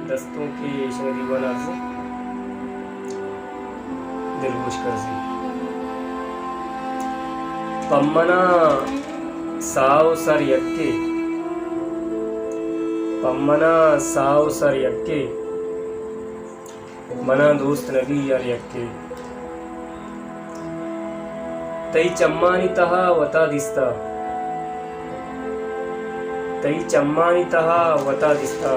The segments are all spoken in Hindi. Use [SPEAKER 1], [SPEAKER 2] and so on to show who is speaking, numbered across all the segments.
[SPEAKER 1] दस्तों के शहरी बना से दिल खुश कर सी पम्मना साव सर यक्के पम्मना साव सर यक्के मना दोस्त नबी यार यक्के तई चम्मानी तहा वता दिस्ता तई चम्मानी तहा वता दिस्ता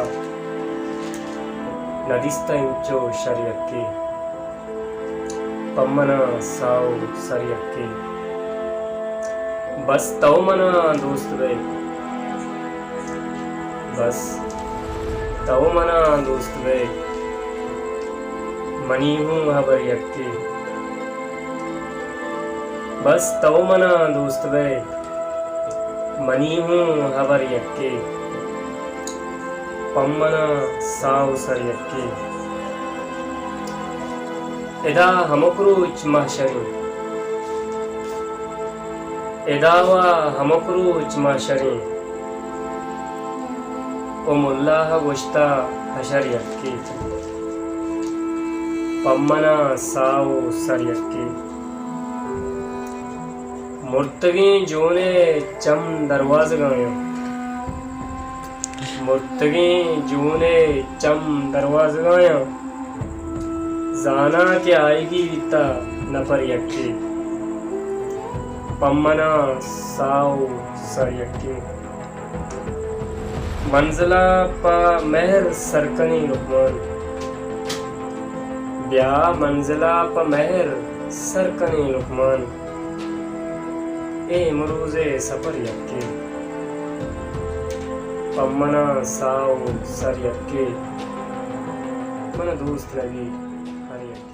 [SPEAKER 1] नदिस्ता इंचो शर्यक्के पम्मना साव सरियक्के बस तव मना दोस्त वे बस तव मना दोस्त वे मनी हूँ हबर यक्के बस तव मना दोस्त वे मनी हूँ हबर यक्के पम्मना साव सर यक्के एदा हमक्रूच महशरी एदावा हमक्रूच महशरी ओ मुल्लाह गोश्ता हशर यक्के पम्मना साव सर यक्के मुर्तगी जोने चम दरवाज़ गायो मुर्तगी जूने चम दरवाज़ गायो जाना के आएगी विता नफर यक्के पम्मना साव सर यक्के मंजिला पा महर सरकनी लुकमान ब्या मंजिला पा महर सरकनी लुकमान ए मरूज़े सफर यक्के पम्मना साव सर यक्के मन दोस्त नबी हर यक्के।